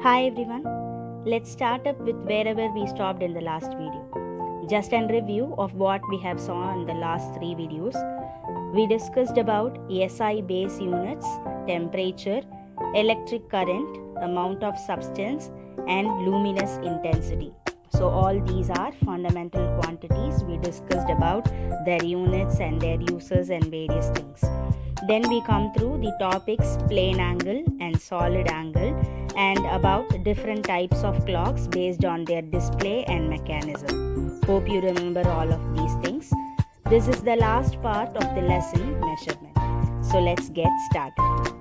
Hi everyone, let's start up with wherever we stopped in the last video. Just a review of what we have saw in the last 3 videos. We discussed about SI base units, temperature, electric current, amount of substance and luminous intensity. So all these are fundamental quantities. We discussed about their units and their uses and various things. Then we come through the topics plane angle and solid angle and about different types of clocks based on their display and mechanism. Hope you remember all of these things. This is the last part of the lesson, measurement. So let's get started.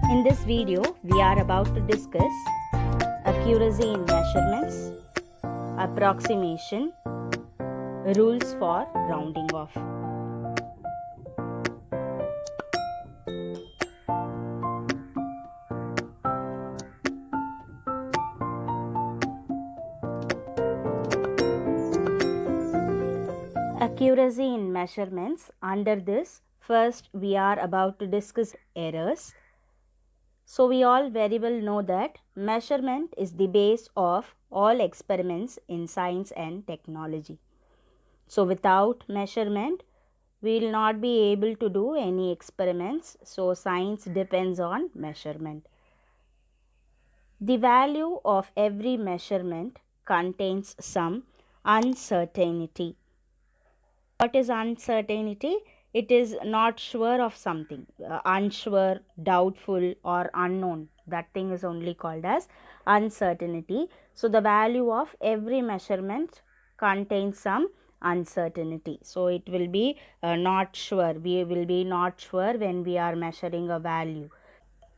In this video, we are about to discuss accuracy in measurements, approximation, rules for rounding off. Accuracy in measurements. Under this, first we are about to discuss errors. So we all very well know that measurement is the base of all experiments in science and technology. So without measurement, we will not be able to do any experiments. So science depends on measurement. The value of every measurement contains some uncertainty. What is uncertainty? It is not sure of something, unsure, doubtful or unknown. That thing is only called as uncertainty. So the value of every measurement contains some uncertainty. So it will be not sure. We will be not sure when we are measuring a value.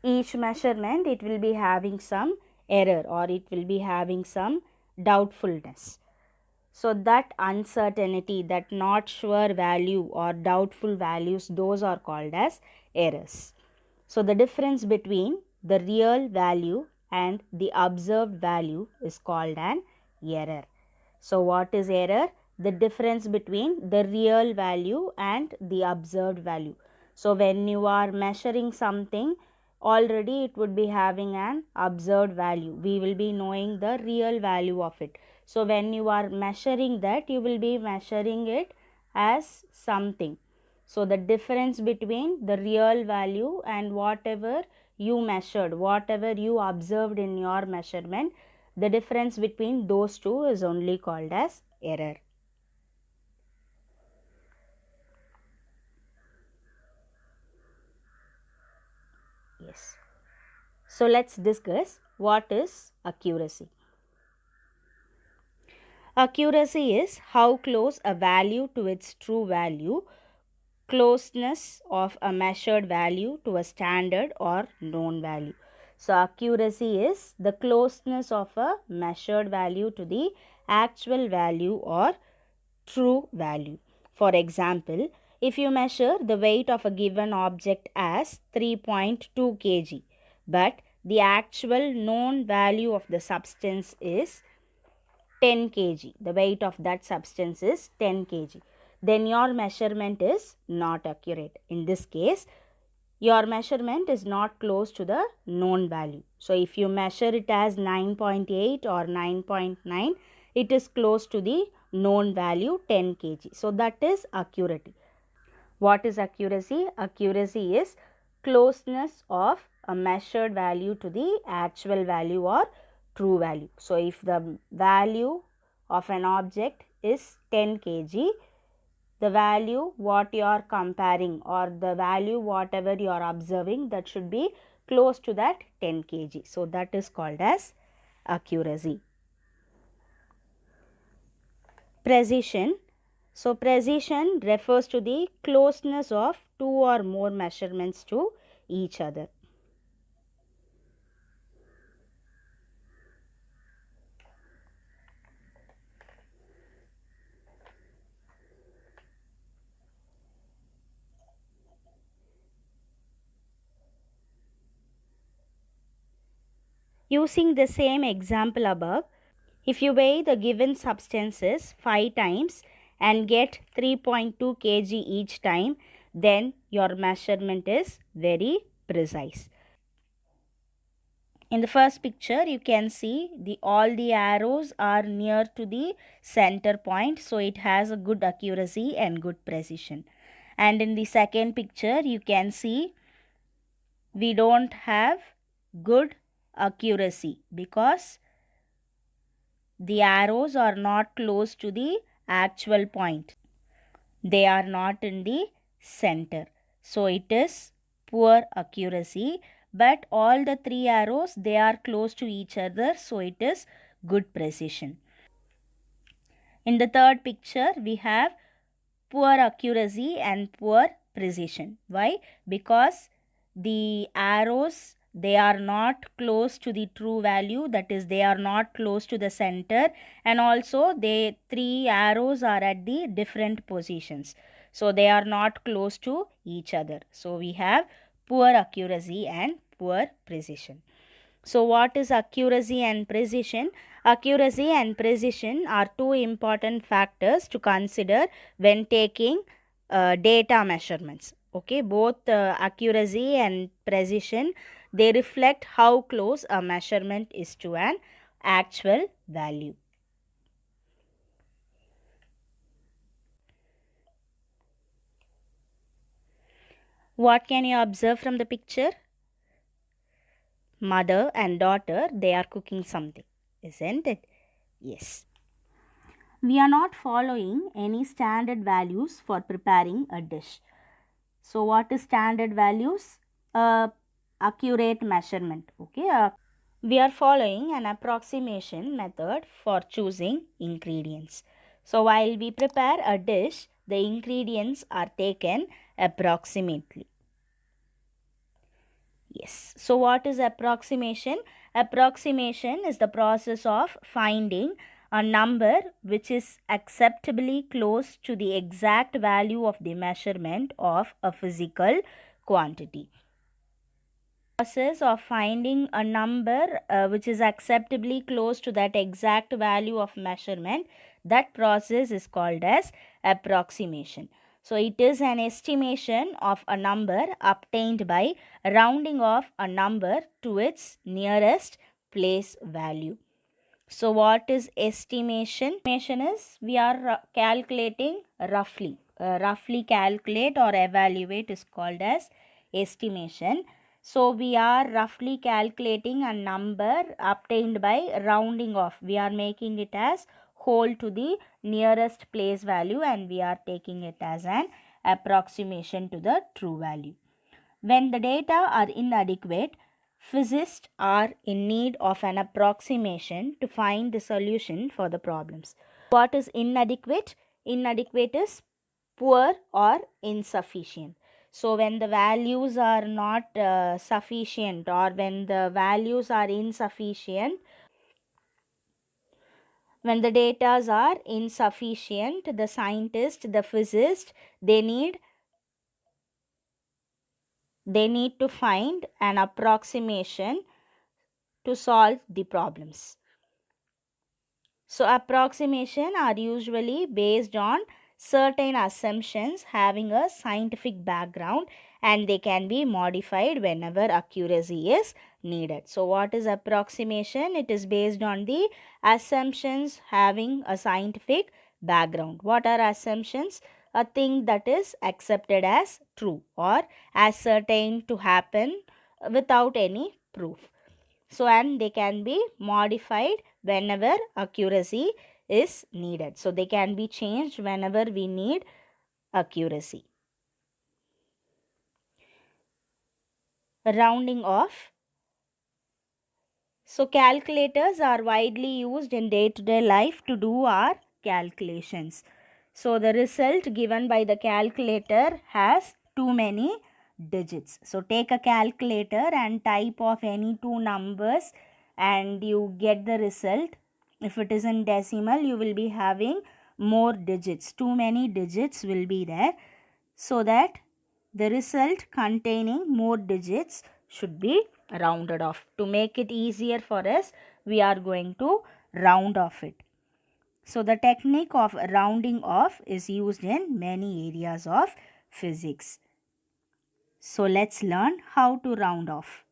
Each measurement, it will be having some error or it will be having some doubtfulness. So that uncertainty, that not sure value or doubtful values, those are called as errors. So the difference between the real value and the observed value is called an error. So what is error? The difference between the real value and the observed value. So when you are measuring something, already it would be having an observed value. We will be knowing the real value of it. So when you are measuring that, you will be measuring it as something. So the difference between the real value and whatever you measured, whatever you observed in your measurement, the difference between those two is only called as error. Yes. So let's discuss what is accuracy. Accuracy is how close a value to its true value, closeness of a measured value to a standard or known value. So accuracy is the closeness of a measured value to the actual value or true value. For example, if you measure the weight of a given object as 3.2 kg, but the actual known value of the substance is 10 kg, the weight of that substance is 10 kg, then your measurement is not accurate. In this case, your measurement is not close to the known value. So if you measure it as 9.8 or 9.9, it is close to the known value 10 kg. So that is accuracy. What is accuracy? Accuracy is closeness of a measured value to the actual value or true value. So if the value of an object is 10 kg, the value what you are comparing or the value whatever you are observing, that should be close to that 10 kg. So that is called as accuracy. Precision. So precision refers to the closeness of two or more measurements to each other. Using the same example above, if you weigh the given substances 5 times and get 3.2 kg each time, then your measurement is very precise. In the first picture, you can see all the arrows are near to the center point, so it has a good accuracy and good precision. And in the second picture, you can see we don't have good accuracy because the arrows are not close to the actual point. They are not in the center. So it is poor accuracy, but all the three arrows, they are close to each other, so it is good precision. In the third picture, we have poor accuracy and poor precision. Why? Because the arrows, they are not close to the true value, that is they are not close to the center, and also the three arrows are at the different positions, so they are not close to each other. So we have poor accuracy and poor precision. So what is accuracy and precision? Accuracy and precision are two important factors to consider when taking data measurements. Okay, both accuracy and precision, they reflect how close a measurement is to an actual value. What can you observe from the picture? Mother and daughter, they are cooking something, isn't it? Yes. We are not following any standard values for preparing a dish. So what is standard values? Accurate measurement. Okay. We are following an approximation method for choosing ingredients. So while we prepare a dish, the ingredients are taken approximately. Yes. So what is approximation? Approximation is the process of finding a number which is acceptably close to the exact value of the measurement of a physical quantity. Process of finding a number which is acceptably close to that exact value of measurement, that process is called as approximation. So it is an estimation of a number obtained by rounding off a number to its nearest place value. So what is estimation? Estimation is we are calculating roughly. Roughly calculate or evaluate is called as estimation. So we are roughly calculating a number obtained by rounding off. We are making it as whole to the nearest place value and we are taking it as an approximation to the true value. When the data are inadequate, physicists are in need of an approximation to find the solution for the problems. What is inadequate? Inadequate is poor or insufficient. So when the values are not sufficient or when the values are insufficient, when the data are insufficient, the scientist, the physicist, they need to find an approximation to solve the problems. So approximation are usually based on certain assumptions having a scientific background and they can be modified whenever accuracy is needed. So what is approximation? It is based on the assumptions having a scientific background. What are assumptions? A thing that is accepted as true or ascertained to happen without any proof. So and they can be modified whenever accuracy is needed. So they can be changed whenever we need accuracy. Rounding off. So calculators are widely used in day-to-day life to do our calculations. So the result given by the calculator has too many digits. So take a calculator and type of any two numbers and you get the result. If it is in decimal, you will be having more digits. Too many digits will be there, so that the result containing more digits should be rounded off. To make it easier for us, we are going to round off it. So the technique of rounding off is used in many areas of physics. So let's learn how to round off.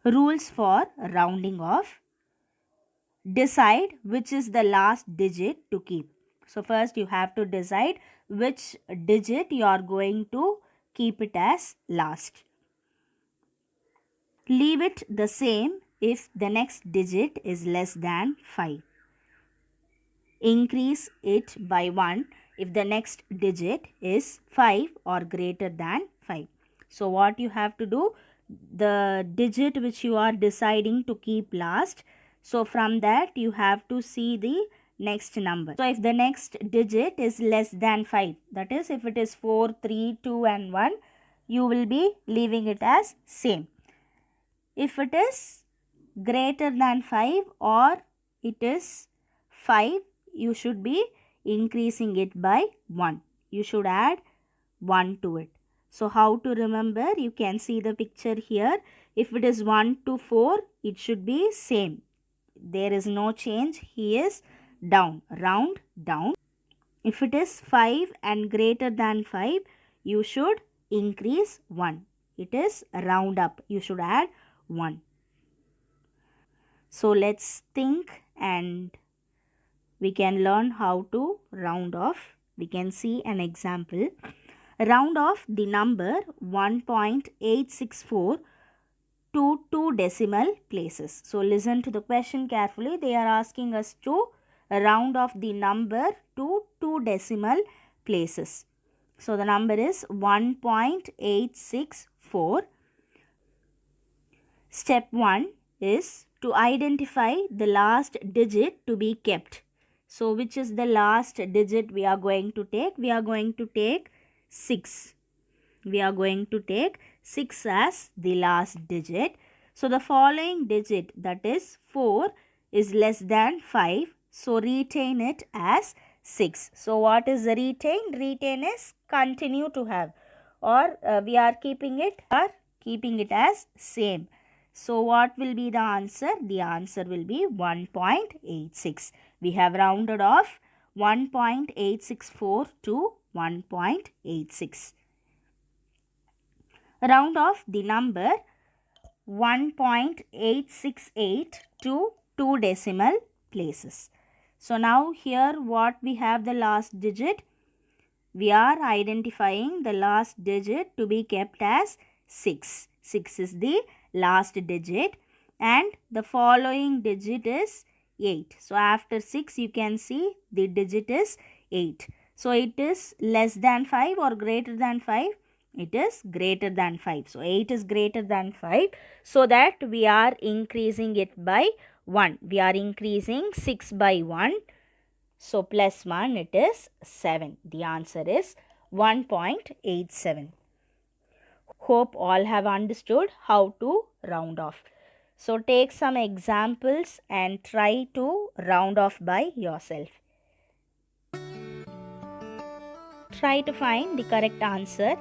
Rules for rounding off. Decide which is the last digit to keep. So first you have to decide which digit you are going to keep it as last. Leave it the same if the next digit is less than 5. Increase it by 1 if the next digit is 5 or greater than 5. So what you have to do, the digit which you are deciding to keep last, so from that you have to see the next number. So if the next digit is less than 5, that is if it is 4, 3, 2 and 1, you will be leaving it as same. If it is greater than 5 or it is 5, you should be increasing it by 1. You should add 1 to it. So how to remember? You can see the picture here. If it is 1 to 4, it should be same. There is no change. He is down. Round down. If it is 5 and greater than 5, you should increase 1. It is round up. You should add 1. So let's think and we can learn how to round off. We can see an example. Round off the number 1.864 to 2 decimal places. So listen to the question carefully. They are asking us to round off the number to 2 decimal places. So the number is 1.864. Step 1 is to identify the last digit to be kept. So which is the last digit we are going to take? We are going to take 6. We are going to take 6 as the last digit. So the following digit, that is 4, is less than 5. So retain it as 6. So what is the retain? Retain is continue to have, or we are keeping it as same. So what will be the answer? The answer will be 1.86. We have rounded off 1.864 to 1.86. Round off the number 1.868 to 2 decimal places. So now here what we have the last digit? We are identifying the last digit to be kept as 6. 6 is the last digit and the following digit is 8. So after 6 you can see the digit is 8. So it is less than 5 or greater than 5? It is greater than 5. So 8 is greater than 5. So that we are increasing it by 1. We are increasing 6 by 1. So plus 1, it is 7. The answer is 1.87. Hope all have understood how to round off. So take some examples and try to round off by yourself. Try to find the correct answer.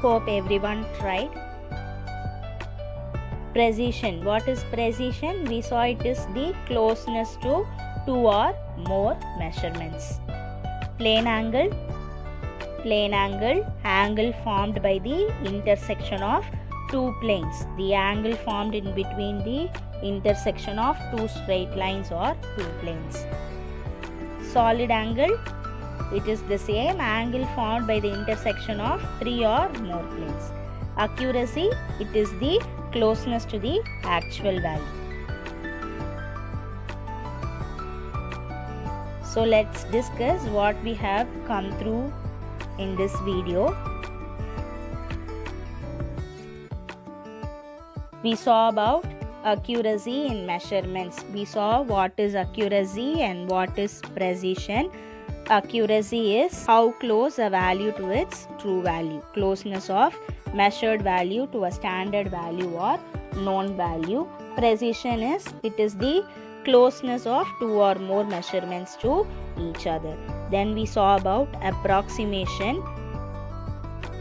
Hope everyone tried. Precision. What is precision? We saw it is the closeness to 2 or more measurements. Plane angle. Plane angle. Angle formed by the intersection of 2 planes. The angle formed in between the intersection of 2 straight lines or 2 planes. Solid angle. It is the same angle formed by the intersection of 3 or more planes. Accuracy, it is the closeness to the actual value. So let's discuss what we have come through in this video. We saw about accuracy in measurements. We saw what is accuracy and what is precision. Accuracy is how close a value to its true value. Closeness of measured value to a standard value or known value. Precision is the closeness of two or more measurements to each other. Then we saw about approximation.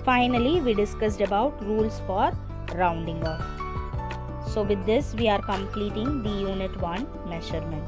Finally, we discussed about rules for rounding off. So with this, we are completing the Unit 1 measurement.